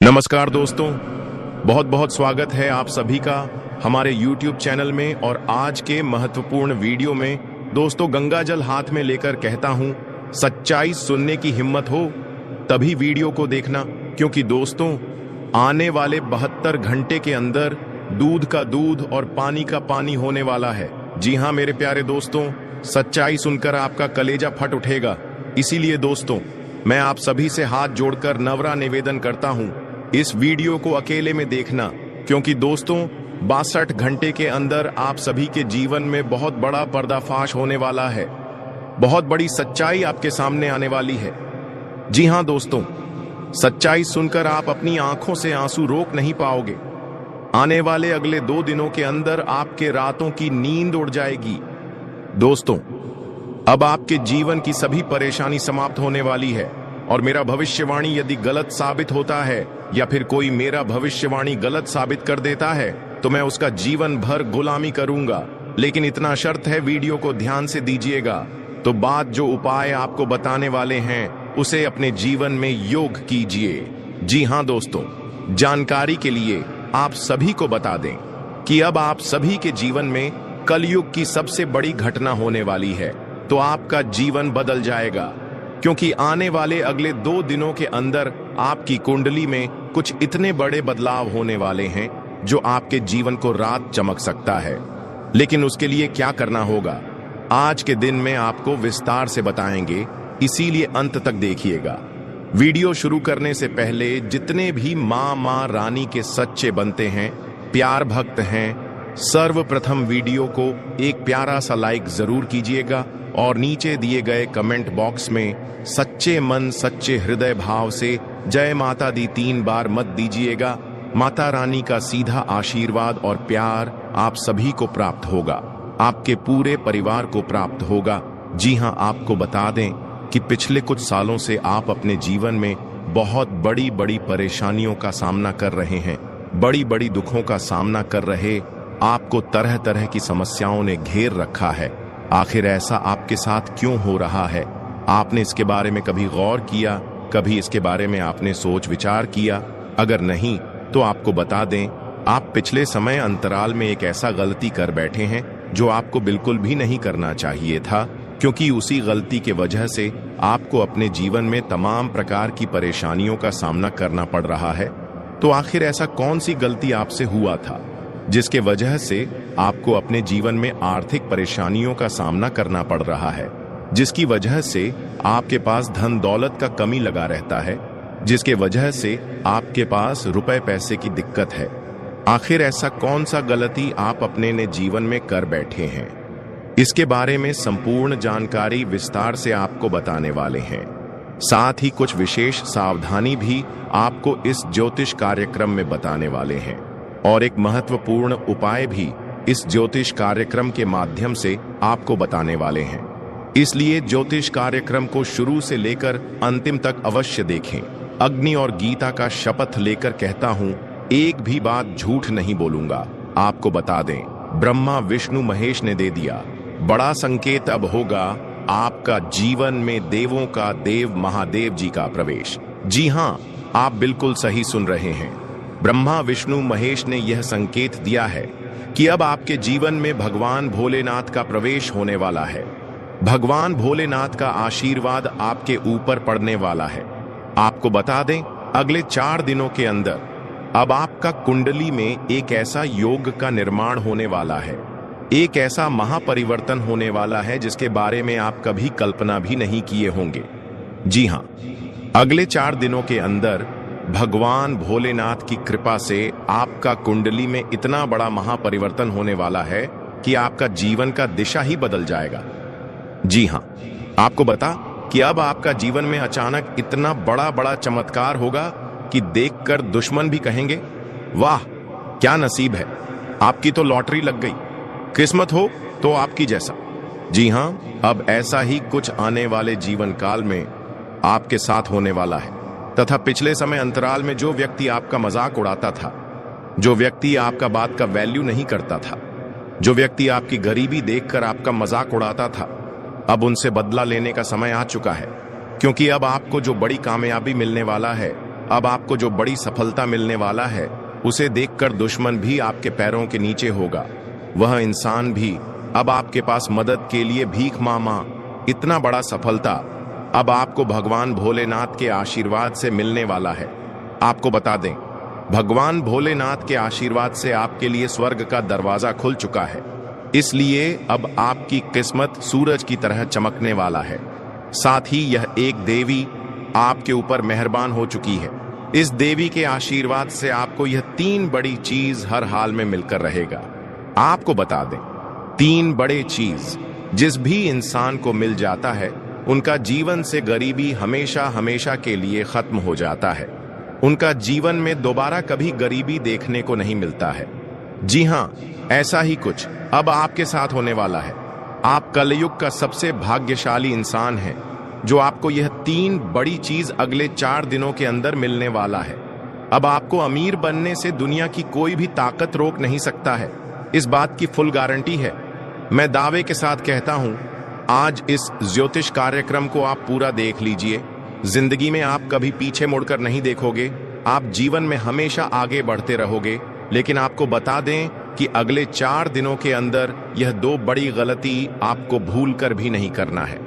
नमस्कार दोस्तों, बहुत बहुत स्वागत है आप सभी का हमारे YouTube चैनल में। और आज के महत्वपूर्ण वीडियो में दोस्तों गंगा जल हाथ में लेकर कहता हूं, सच्चाई सुनने की हिम्मत हो तभी वीडियो को देखना, क्योंकि दोस्तों आने वाले 72 घंटे के अंदर दूध का दूध और पानी का पानी होने वाला है। जी हाँ मेरे प्यारे दोस्तों, सच्चाई सुनकर आपका कलेजा फट उठेगा। इसीलिए दोस्तों मैं आप सभी से हाथ जोड़कर नम्र निवेदन करता हूं, इस वीडियो को अकेले में देखना, क्योंकि दोस्तों 62 घंटे के अंदर आप सभी के जीवन में बहुत बड़ा पर्दाफाश होने वाला है। बहुत बड़ी सच्चाई आपके सामने आने वाली है। जी हां दोस्तों, सच्चाई सुनकर आप अपनी आंखों से आंसू रोक नहीं पाओगे। आने वाले अगले 2 दिनों के अंदर आपके रातों की नींद उड़ जाएगी। दोस्तों अब आपके जीवन की सभी परेशानी समाप्त होने वाली है, और मेरा भविष्यवाणी यदि गलत साबित होता है या फिर कोई मेरा भविष्यवाणी गलत साबित कर देता है तो मैं उसका जीवन भर गुलामी करूंगा। लेकिन इतना शर्त है, वीडियो को ध्यान से दीजिएगा तो बात जो उपाय आपको बताने वाले हैं उसे अपने जीवन में योग कीजिए। जी हां दोस्तों, जानकारी के लिए आप सभी को बता दें कि अब आप सभी के जीवन में कलयुग की सबसे बड़ी घटना होने वाली है, तो आपका जीवन बदल जाएगा। क्योंकि आने वाले अगले 2 दिनों के अंदर आपकी कुंडली में कुछ इतने बड़े बदलाव होने वाले हैं जो आपके जीवन को रात चमक सकता है। लेकिन उसके लिए क्या करना होगा आज के दिन में आपको विस्तार से बताएंगे, इसीलिए अंत तक देखिएगा। वीडियो शुरू करने से पहले जितने भी मां रानी के सच्चे बनते हैं, प्यार भक्त हैं, सर्वप्रथम वीडियो को एक प्यारा सा लाइक जरूर कीजिएगा और नीचे दिए गए कमेंट बॉक्स में सच्चे मन सच्चे हृदय भाव से जय माता दी 3 बार मत दीजिएगा। माता रानी का सीधा आशीर्वाद और प्यार आप सभी को प्राप्त होगा, आपके पूरे परिवार को प्राप्त होगा। जी हां, आपको बता दें कि पिछले कुछ सालों से आप अपने जीवन में बहुत बड़ी बड़ी परेशानियों का सामना कर रहे हैं, बड़ी बड़ी दुखों का सामना कर रहे। आपको तरह तरह की समस्याओं ने घेर रखा है। आखिर ऐसा आपके साथ क्यों हो रहा है? आपने इसके बारे में कभी गौर किया? कभी इसके बारे में आपने सोच विचार किया? अगर नहीं तो आपको बता दें, आप पिछले समय अंतराल में एक ऐसा गलती कर बैठे हैं जो आपको बिल्कुल भी नहीं करना चाहिए था, क्योंकि उसी गलती के वजह से आपको अपने जीवन में तमाम प्रकार की परेशानियों का सामना करना पड़ रहा है। तो आखिर ऐसा कौन सी गलती आपसे हुआ था जिसके वजह से आपको अपने जीवन में आर्थिक परेशानियों का सामना करना पड़ रहा है, जिसकी वजह से आपके पास धन दौलत का कमी लगा रहता है, जिसके वजह से आपके पास रुपए पैसे की दिक्कत है? आखिर ऐसा कौन सा गलती आप अपने ने जीवन में कर बैठे हैं? इसके बारे में संपूर्ण जानकारी विस्तार से आपको बताने वाले हैं। साथ ही कुछ विशेष सावधानी भी आपको इस ज्योतिष कार्यक्रम में बताने वाले हैं, और एक महत्वपूर्ण उपाय भी इस ज्योतिष कार्यक्रम के माध्यम से आपको बताने वाले हैं। इसलिए ज्योतिष कार्यक्रम को शुरू से लेकर अंतिम तक अवश्य देखें। अग्नि और गीता का शपथ लेकर कहता हूं, एक भी बात झूठ नहीं बोलूंगा। आपको बता दें, ब्रह्मा विष्णु महेश ने दे दिया। बड़ा संकेत अब होगा आपका जीवन में देवों का देव महादेव जी का प्रवेश। जी हां, आप बिल्कुल सही सुन रहे हैं। ब्रह्मा विष्णु महेश ने यह संकेत दिया है कि अब आपके जीवन में भगवान भोलेनाथ का प्रवेश होने वाला है। भगवान भोलेनाथ का आशीर्वाद आपके ऊपर पड़ने वाला है। आपको बता दें, अगले 4 दिनों के अंदर अब आपका कुंडली में एक ऐसा योग का निर्माण होने वाला है, एक ऐसा महापरिवर्तन होने वाला है जिसके बारे में आप कभी कल्पना भी नहीं किए होंगे। जी हां, अगले 4 दिनों के अंदर भगवान भोलेनाथ की कृपा से आपका कुंडली में इतना बड़ा महापरिवर्तन होने वाला है कि आपका जीवन का दिशा ही बदल जाएगा। जी हां, आपको बता कि अब आपका जीवन में अचानक इतना बड़ा बड़ा चमत्कार होगा कि देखकर दुश्मन भी कहेंगे, वाह क्या नसीब है, आपकी तो लॉटरी लग गई, किस्मत हो तो आपकी जैसा। जी हां, अब ऐसा ही कुछ आने वाले जीवन काल में आपके साथ होने वाला है। तथा पिछले समय अंतराल में जो व्यक्ति आपका मजाक उड़ाता था, जो व्यक्ति आपका बात का वैल्यू नहीं करता था, जो व्यक्ति आपकी गरीबी देखकर आपका मजाक उड़ाता था, अब उनसे बदला लेने का समय आ चुका है। क्योंकि अब आपको जो बड़ी कामयाबी मिलने वाला है, अब आपको जो बड़ी सफलता मिलने वाला है उसे देखकर दुश्मन भी आपके पैरों के नीचे होगा। वह इंसान भी अब आपके पास मदद के लिए भीख मांगा। इतना बड़ा सफलता अब आपको भगवान भोलेनाथ के आशीर्वाद से मिलने वाला है। आपको बता दें, भगवान भोलेनाथ के आशीर्वाद से आपके लिए स्वर्ग का दरवाजा खुल चुका है। इसलिए अब आपकी किस्मत सूरज की तरह चमकने वाला है। साथ ही यह एक देवी आपके ऊपर मेहरबान हो चुकी है। इस देवी के आशीर्वाद से आपको यह 3 बड़ी चीज हर हाल में मिलकर रहेगा। आपको बता दें, 3 बड़े चीज जिस भी इंसान को मिल जाता है उनका जीवन से गरीबी हमेशा हमेशा के लिए खत्म हो जाता है। उनका जीवन में दोबारा कभी गरीबी देखने को नहीं मिलता है। जी हां, ऐसा ही कुछ अब आपके साथ होने वाला है। आप कलयुग का सबसे भाग्यशाली इंसान हैं, जो आपको यह 3 बड़ी चीज अगले 4 दिनों के अंदर मिलने वाला है। अब आपको अमीर बनने से दुनिया की कोई भी ताकत रोक नहीं सकता है। इस बात की फुल गारंटी है। मैं दावे के साथ कहता हूं, आज इस ज्योतिष कार्यक्रम को आप पूरा देख लीजिए। जिंदगी में आप कभी पीछे मुड़कर नहीं देखोगे। आप जीवन में हमेशा आगे बढ़ते रहोगे। लेकिन आपको बता दें कि अगले 4 दिनों के अंदर यह 2 बड़ी गलती आपको भूल कर भी नहीं करना है।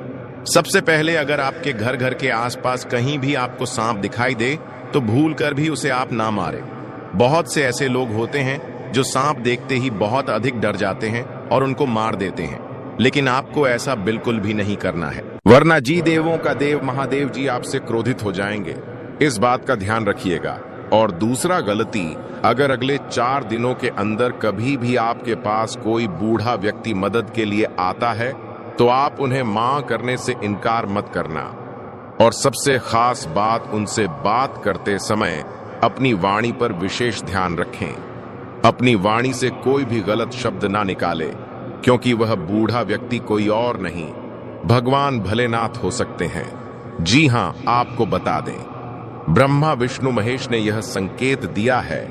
सबसे पहले, अगर आपके घर के आसपास कहीं भी आपको सांप दिखाई दे तो भूल कर भी उसे आप ना मारें। बहुत से ऐसे लोग होते हैं जो सांप देखते ही बहुत अधिक डर जाते हैं और उनको मार देते हैं, लेकिन आपको ऐसा बिल्कुल भी नहीं करना है, वरना जी देवों का देव महादेव जी आपसे क्रोधित हो जाएंगे। इस बात का ध्यान रखिएगा। और दूसरा गलती, अगर अगले 4 दिनों के अंदर कभी भी आपके पास कोई बूढ़ा व्यक्ति मदद के लिए आता है तो आप उन्हें मां करने से इनकार मत करना। और सबसे खास बात, उनसे बात करते समय अपनी वाणी पर विशेष ध्यान रखें। अपनी वाणी से कोई भी गलत शब्द ना निकाले, क्योंकि वह बूढ़ा व्यक्ति कोई और नहीं, भगवान भोलेनाथ हो सकते हैं। जी हां, आपको बता दें, ब्रह्मा विष्णु महेश ने यह संकेत दिया है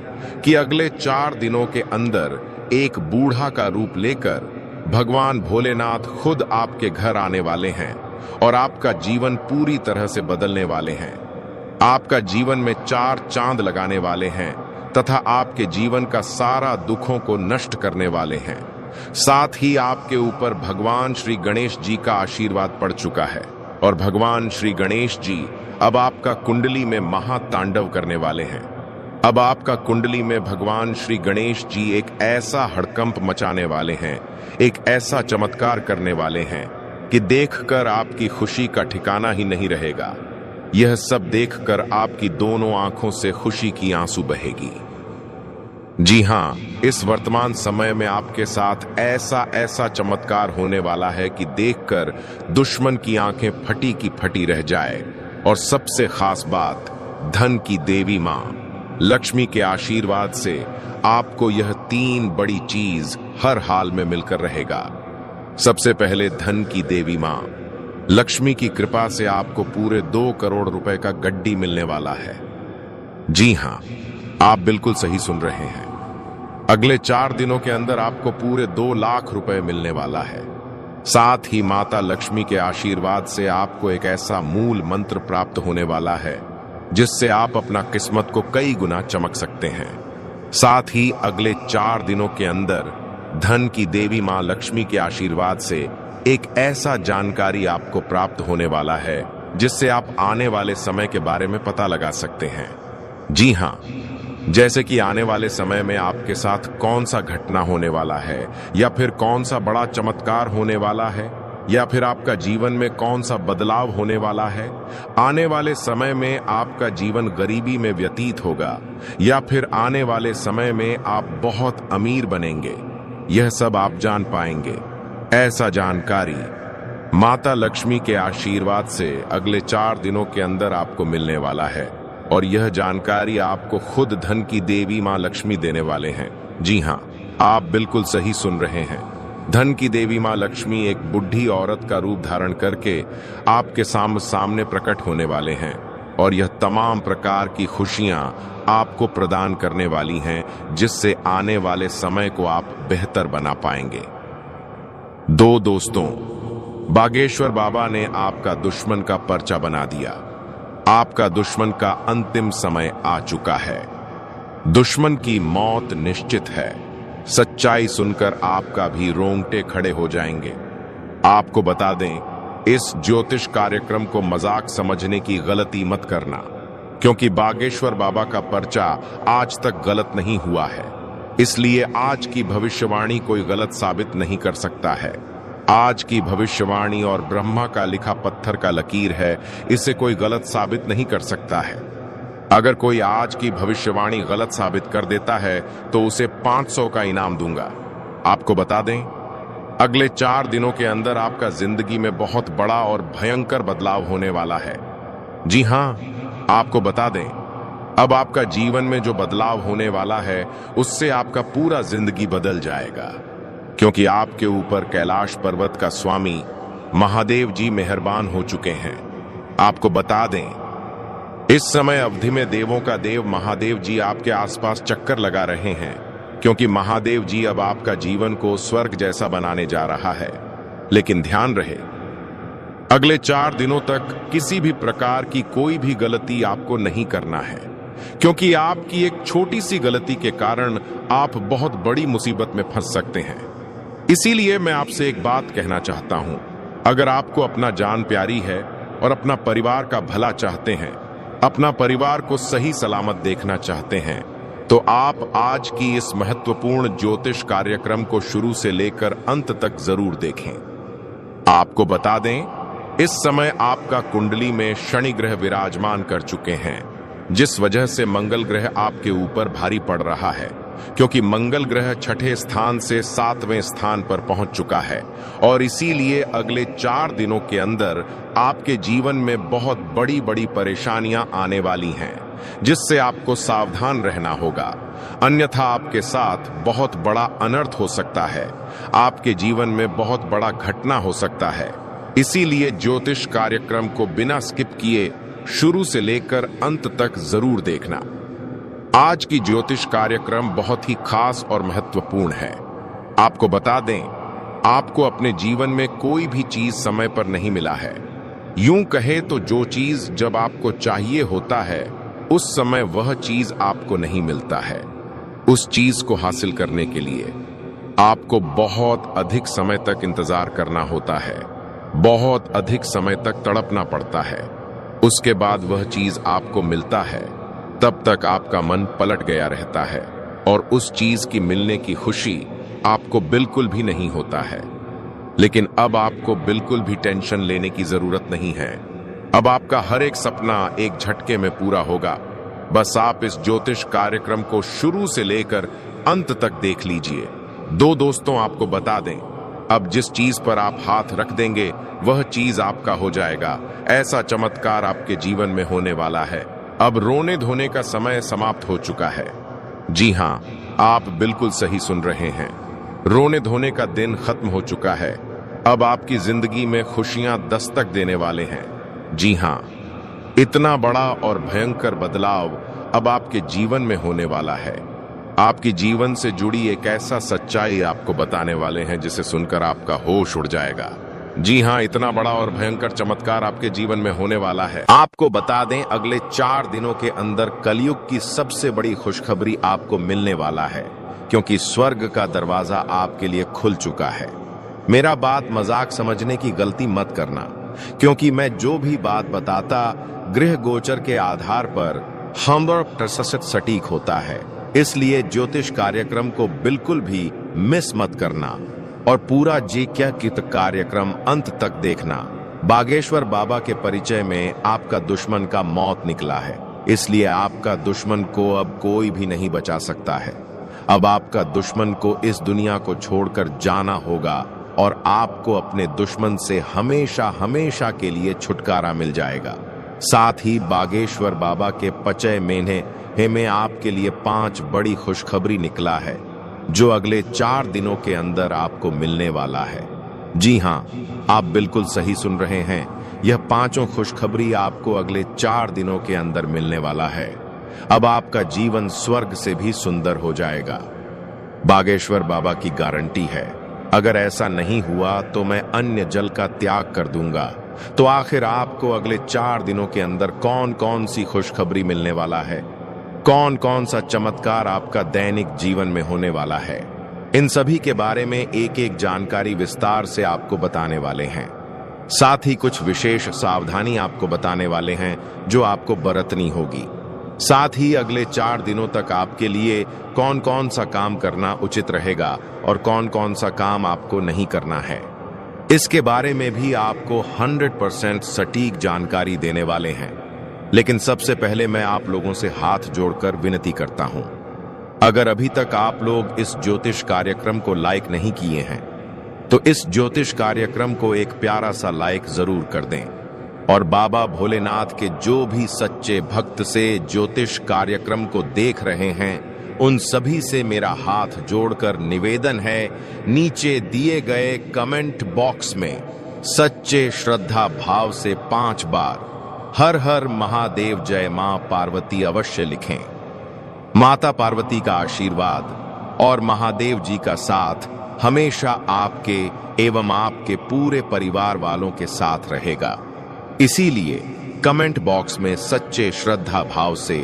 कि अगले 4 दिनों के अंदर एक बूढ़ा का रूप लेकर भगवान भोलेनाथ खुद आपके घर आने वाले हैं और आपका जीवन पूरी तरह से बदलने वाले हैं। आपका जीवन में 4 चांद लगाने वाले हैं तथा आपके जीवन का सारा दुखों को नष्ट करने वाले हैं। साथ ही आपके ऊपर भगवान श्री गणेश जी का आशीर्वाद पड़ चुका है और भगवान श्री गणेश जी अब आपका कुंडली में महातांडव करने वाले हैं। अब आपका कुंडली में भगवान श्री गणेश जी एक ऐसा हड़कंप मचाने वाले हैं, एक ऐसा चमत्कार करने वाले हैं कि देखकर आपकी खुशी का ठिकाना ही नहीं रहेगा। यह सब देखकर आपकी दोनों आंखों से खुशी की आंसू बहेगी। जी हां, इस वर्तमान समय में आपके साथ ऐसा चमत्कार होने वाला है कि देखकर दुश्मन की आंखें फटी की फटी रह जाए। और सबसे खास बात, धन की देवी मां लक्ष्मी के आशीर्वाद से आपको यह 3 बड़ी चीज हर हाल में मिलकर रहेगा। सबसे पहले, धन की देवी मां लक्ष्मी की कृपा से आपको पूरे 2 करोड़ रुपए का गड्डी मिलने वाला है। जी हां, आप बिल्कुल सही सुन रहे हैं। अगले 4 दिनों के अंदर आपको पूरे 2 लाख रुपए मिलने वाला है। साथ ही माता लक्ष्मी के आशीर्वाद से आपको एक ऐसा मूल मंत्र प्राप्त होने वाला है जिससे आप अपना किस्मत को कई गुना चमक सकते हैं। साथ ही अगले 4 दिनों के अंदर धन की देवी मां लक्ष्मी के आशीर्वाद से एक ऐसा जानकारी आपको प्राप्त होने वाला है जिससे आप आने वाले समय के बारे में पता लगा सकते हैं। जी हां, जैसे कि आने वाले समय में आपके साथ कौन सा घटना होने वाला है, या फिर कौन सा बड़ा चमत्कार होने वाला है, या फिर आपका जीवन में कौन सा बदलाव होने वाला है। आने वाले समय में आपका जीवन गरीबी में व्यतीत होगा या फिर आने वाले समय में आप बहुत अमीर बनेंगे, यह सब आप जान पाएंगे। ऐसा जानकारी माता लक्ष्मी के आशीर्वाद से अगले 4 दिनों के अंदर आपको मिलने वाला है और यह जानकारी आपको खुद धन की देवी मां लक्ष्मी देने वाले हैं। जी हां, आप बिल्कुल सही सुन रहे हैं। धन की देवी मां लक्ष्मी एक बुढ़ी औरत का रूप धारण करके आपके सामने प्रकट होने वाले हैं और यह तमाम प्रकार की खुशियां आपको प्रदान करने वाली हैं जिससे आने वाले समय को आप बेहतर बना पाएंगे। दोस्तों, बागेश्वर बाबा ने आपका दुश्मन का पर्चा बना दिया। आपका दुश्मन का अंतिम समय आ चुका है। दुश्मन की मौत निश्चित है। सच्चाई सुनकर आपका भी रोंगटे खड़े हो जाएंगे। आपको बता दें, इस ज्योतिष कार्यक्रम को मजाक समझने की गलती मत करना, क्योंकि बागेश्वर बाबा का पर्चा आज तक गलत नहीं हुआ है। इसलिए आज की भविष्यवाणी कोई गलत साबित नहीं कर सकता है। आज की भविष्यवाणी और ब्रह्मा का लिखा पत्थर का लकीर है, इसे कोई गलत साबित नहीं कर सकता है। अगर कोई आज की भविष्यवाणी गलत साबित कर देता है तो उसे 500 का इनाम दूंगा। आपको बता दें, अगले 4 दिनों के अंदर आपका जिंदगी में बहुत बड़ा और भयंकर बदलाव होने वाला है। जी हां, आपको बता दें, अब आपका जीवन में जो बदलाव होने वाला है उससे आपका पूरा जिंदगी बदल जाएगा, क्योंकि आपके ऊपर कैलाश पर्वत का स्वामी महादेव जी मेहरबान हो चुके हैं। आपको बता दें, इस समय अवधि में देवों का देव महादेव जी आपके आसपास चक्कर लगा रहे हैं, क्योंकि महादेव जी अब आपका जीवन को स्वर्ग जैसा बनाने जा रहा है। लेकिन ध्यान रहे, अगले 4 दिनों तक किसी भी प्रकार की कोई भी गलती आपको नहीं करना है, क्योंकि आपकी एक छोटी सी गलती के कारण आप बहुत बड़ी मुसीबत में फंस सकते हैं। इसीलिए मैं आपसे एक बात कहना चाहता हूं, अगर आपको अपना जान प्यारी है और अपना परिवार का भला चाहते हैं, अपना परिवार को सही सलामत देखना चाहते हैं, तो आप आज की इस महत्वपूर्ण ज्योतिष कार्यक्रम को शुरू से लेकर अंत तक जरूर देखें। आपको बता दें, इस समय आपका कुंडली में शनि ग्रह विराजमान कर चुके हैं, जिस वजह से मंगल ग्रह आपके ऊपर भारी पड़ रहा है, क्योंकि मंगल ग्रह 6ठे स्थान से 7वें स्थान पर पहुंच चुका है। और इसीलिए अगले 4 दिनों के अंदर आपके जीवन में बहुत बड़ी बड़ी परेशानियां आने वाली हैं, जिससे आपको सावधान रहना होगा, अन्यथा आपके साथ बहुत बड़ा अनर्थ हो सकता है। आपके जीवन में बहुत बड़ा घटना हो सकता है। इसीलिए ज्योतिष कार्यक्रम को बिना स्किप किए शुरू से लेकर अंत तक जरूर देखना। आज की ज्योतिष कार्यक्रम बहुत ही खास और महत्वपूर्ण है। आपको बता दें, आपको अपने जीवन में कोई भी चीज समय पर नहीं मिला है। यूं कहे तो जो चीज जब आपको चाहिए होता है, उस समय वह चीज आपको नहीं मिलता है। उस चीज को हासिल करने के लिए आपको बहुत अधिक समय तक इंतजार करना होता है, बहुत अधिक समय तक तड़पना पड़ता है। उसके बाद वह चीज आपको मिलता है, तब तक आपका मन पलट गया रहता है और उस चीज की मिलने की खुशी आपको बिल्कुल भी नहीं होता है। लेकिन अब आपको बिल्कुल भी टेंशन लेने की जरूरत नहीं है। अब आपका हर एक सपना एक झटके में पूरा होगा। बस आप इस ज्योतिष कार्यक्रम को शुरू से लेकर अंत तक देख लीजिए। दोस्तों, आपको बता दें, अब जिस चीज पर आप हाथ रख देंगे वह चीज आपका हो जाएगा। ऐसा चमत्कार आपके जीवन में होने वाला है। अब रोने धोने का समय समाप्त हो चुका है। जी हां, आप बिल्कुल सही सुन रहे हैं। रोने धोने का दिन खत्म हो चुका है। अब आपकी जिंदगी में खुशियां दस्तक देने वाले हैं। जी हां, इतना बड़ा और भयंकर बदलाव अब आपके जीवन में होने वाला है। आपकी जीवन से जुड़ी एक ऐसा सच्चाई आपको बताने वाले हैं जिसे सुनकर आपका होश उड़ जाएगा। जी हां, इतना बड़ा और भयंकर चमत्कार आपके जीवन में होने वाला है। आपको बता दें, अगले 4 दिनों के अंदर कलयुग की सबसे बड़ी खुशखबरी आपको मिलने वाला है, क्योंकि स्वर्ग का दरवाजा आपके लिए खुल चुका है। मेरा बात मजाक समझने की गलती मत करना, क्योंकि मैं जो भी बात बताता गृह गोचर के आधार पर 100% सटीक होता है। इसलिए ज्योतिष कार्यक्रम को बिल्कुल भी मिस मत करना और पूरा जीक्याकित कार्यक्रम अंत तक देखना। बागेश्वर बाबा के परिचय में आपका दुश्मन का मौत निकला है, इसलिए आपका दुश्मन को अब कोई भी नहीं बचा सकता है। अब आपका दुश्मन को इस दुनिया को छोड़कर जाना होगा और आपको अपने दुश्मन से हमेशा हमेशा के लिए छुटकारा मिल जाएगा। साथ ही बागेश्वर बाबा के पचय में आपके लिए 5 बड़ी खुशखबरी निकला है, जो अगले 4 दिनों के अंदर आपको मिलने वाला है। जी हां, आप बिल्कुल सही सुन रहे हैं। यह 5 खुशखबरी आपको अगले 4 दिनों के अंदर मिलने वाला है। अब आपका जीवन स्वर्ग से भी सुंदर हो जाएगा। बागेश्वर बाबा की गारंटी है। अगर ऐसा नहीं हुआ तो मैं अन्य जल का त्याग कर दूंगा। तो आखिर आपको अगले 4 दिनों के अंदर कौन कौन सी खुशखबरी मिलने वाला है, कौन कौन सा चमत्कार आपका दैनिक जीवन में होने वाला है, इन सभी के बारे में एक एक जानकारी विस्तार से आपको बताने वाले हैं। साथ ही कुछ विशेष सावधानी आपको बताने वाले हैं जो आपको बरतनी होगी। साथ ही अगले 4 दिनों तक आपके लिए कौन कौन सा काम करना उचित रहेगा और कौन कौन सा काम आपको नहीं करना है, इसके बारे में भी आपको 100% सटीक जानकारी देने वाले हैं। लेकिन सबसे पहले मैं आप लोगों से हाथ जोड़कर विनती करता हूं, अगर अभी तक आप लोग इस ज्योतिष कार्यक्रम को लाइक नहीं किए हैं तो इस ज्योतिष कार्यक्रम को एक प्यारा सा लाइक जरूर कर दें। और बाबा भोलेनाथ के जो भी सच्चे भक्त से ज्योतिष कार्यक्रम को देख रहे हैं उन सभी से मेरा हाथ जोड़कर निवेदन है, नीचे दिए गए कमेंट बॉक्स में सच्चे श्रद्धा भाव से 5 बार हर हर महादेव जय मां पार्वती अवश्य लिखें। माता पार्वती का आशीर्वाद और महादेव जी का साथ हमेशा आपके एवं आपके पूरे परिवार वालों के साथ रहेगा। इसीलिए कमेंट बॉक्स में सच्चे श्रद्धा भाव से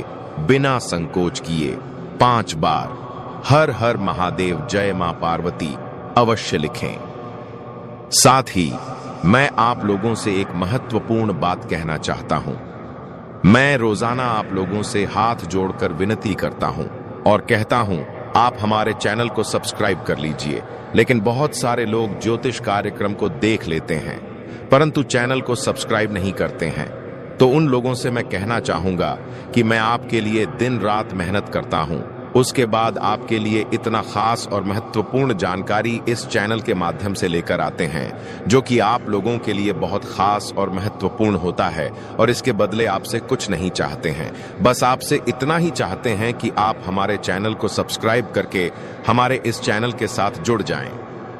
बिना संकोच किए 5 बार हर हर महादेव जय मां पार्वती अवश्य लिखें। साथ ही मैं आप लोगों से एक महत्वपूर्ण बात कहना चाहता हूं। मैं रोजाना आप लोगों से हाथ जोड़कर विनती करता हूं और कहता हूं आप हमारे चैनल को सब्सक्राइब कर लीजिए, लेकिन बहुत सारे लोग ज्योतिष कार्यक्रम को देख लेते हैं परंतु चैनल को सब्सक्राइब नहीं करते हैं। तो उन लोगों से मैं कहना चाहूंगा कि मैं आपके लिए दिन रात मेहनत करता हूं, उसके बाद आपके लिए इतना खास और महत्वपूर्ण जानकारी इस चैनल के माध्यम से लेकर आते हैं जो कि आप लोगों के लिए बहुत खास और महत्वपूर्ण होता है। और इसके बदले आपसे कुछ नहीं चाहते हैं, बस आपसे इतना ही चाहते हैं कि आप हमारे चैनल को सब्सक्राइब करके हमारे इस चैनल के साथ जुड़ जाएं।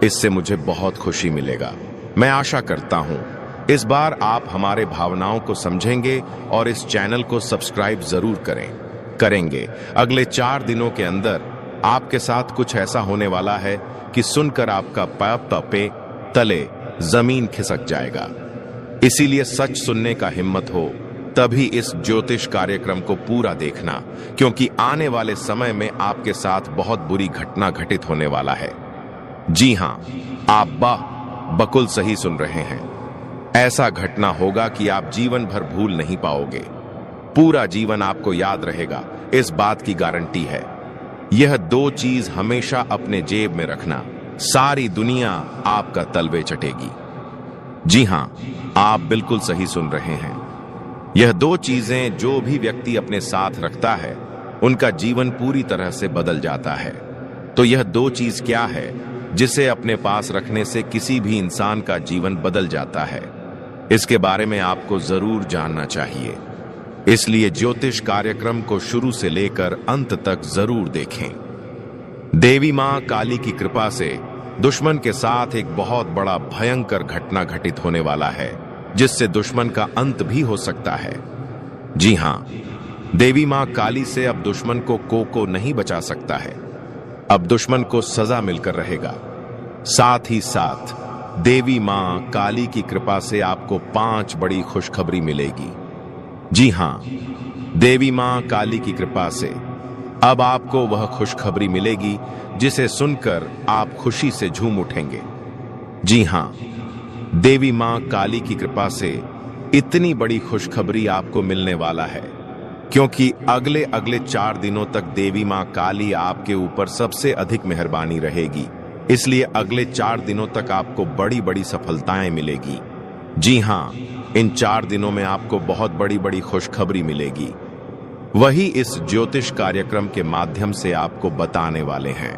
इससे मुझे बहुत खुशी मिलेगा। मैं आशा करता हूं इस बार आप हमारे भावनाओं को समझेंगे और इस चैनल को सब्सक्राइब जरूर करेंगे। अगले 4 दिनों के अंदर आपके साथ कुछ ऐसा होने वाला है कि सुनकर आपका पैर तले जमीन खिसक जाएगा। इसीलिए सच सुनने का हिम्मत हो तभी इस ज्योतिष कार्यक्रम को पूरा देखना, क्योंकि आने वाले समय में आपके साथ बहुत बुरी घटना घटित होने वाला है। जी हां, आप बकुल सही सुन रहे हैं। ऐसा घटना होगा कि आप जीवन भर भूल नहीं पाओगे, पूरा जीवन आपको याद रहेगा, इस बात की गारंटी है। यह 2 चीज हमेशा अपने जेब में रखना, सारी दुनिया आपका तलवे चटेगी। जी हां, आप बिल्कुल सही सुन रहे हैं। यह 2 चीजें जो भी व्यक्ति अपने साथ रखता है उनका जीवन पूरी तरह से बदल जाता है। तो यह 2 चीज क्या है जिसे अपने पास रखने से किसी भी इंसान का जीवन बदल जाता है, इसके बारे में आपको जरूर जानना चाहिए। इसलिए ज्योतिष कार्यक्रम को शुरू से लेकर अंत तक जरूर देखें। देवी मां काली की कृपा से दुश्मन के साथ एक बहुत बड़ा भयंकर घटना घटित होने वाला है जिससे दुश्मन का अंत भी हो सकता है। जी हां, देवी मां काली से अब दुश्मन को नहीं बचा सकता है। अब दुश्मन को सजा मिलकर रहेगा। साथ ही साथ देवी मां काली की कृपा से आपको 5 बड़ी खुशखबरी मिलेगी। जी हां, देवी मां काली की कृपा से अब आपको वह खुशखबरी मिलेगी जिसे सुनकर आप खुशी से झूम उठेंगे। जी हां, देवी मां काली की कृपा से इतनी बड़ी खुशखबरी आपको मिलने वाला है क्योंकि अगले 4 दिनों तक देवी मां काली आपके ऊपर सबसे अधिक मेहरबानी रहेगी। इसलिए अगले 4 दिनों तक आपको बड़ी बड़ी सफलताएं मिलेगी। जी हां, इन 4 दिनों में आपको बहुत बड़ी बड़ी खुशखबरी मिलेगी। वही इस ज्योतिष कार्यक्रम के माध्यम से आपको बताने वाले हैं।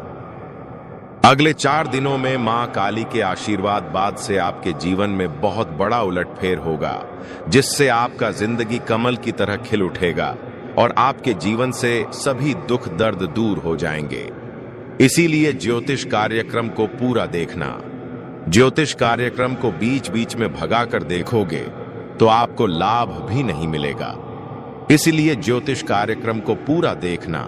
अगले 4 दिनों में मां काली के आशीर्वाद बाद से आपके जीवन में बहुत बड़ा उलटफेर होगा जिससे आपका जिंदगी कमल की तरह खिल उठेगा और आपके जीवन से सभी दुख दर्द दूर हो जाएंगे। इसीलिए ज्योतिष कार्यक्रम को पूरा देखना। ज्योतिष कार्यक्रम को बीच बीच में भगाकर देखोगे तो आपको लाभ भी नहीं मिलेगा। इसलिए ज्योतिष कार्यक्रम को पूरा देखना,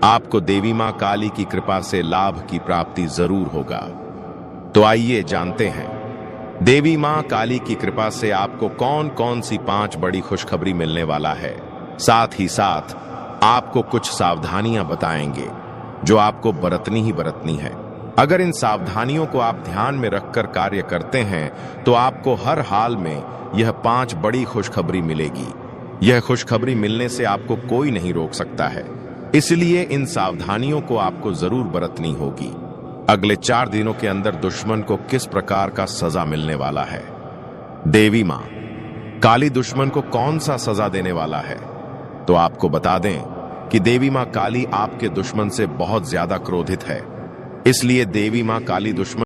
आपको देवी मां काली की कृपा से लाभ की प्राप्ति जरूर होगा। तो आइए जानते हैं देवी मां काली की कृपा से आपको कौन कौन सी 5 बड़ी खुशखबरी मिलने वाला है, साथ ही साथ आपको कुछ सावधानियां बताएंगे जो आपको बरतनी ही बरतनी है। अगर इन सावधानियों को आप ध्यान में रखकर कार्य करते हैं तो आपको हर हाल में यह 5 बड़ी खुशखबरी मिलेगी। यह खुशखबरी मिलने से आपको कोई नहीं रोक सकता है, इसलिए इन सावधानियों को आपको जरूर बरतनी होगी। अगले 4 दिनों के अंदर दुश्मन को किस प्रकार का सजा मिलने वाला है? देवी मां काली दुश्मन को कौन सा सजा देने वाला है? तो आपको बता दें कि देवी मां काली आपके दुश्मन से बहुत ज्यादा क्रोधित है, इसलिए देवी मां काली दुश्मन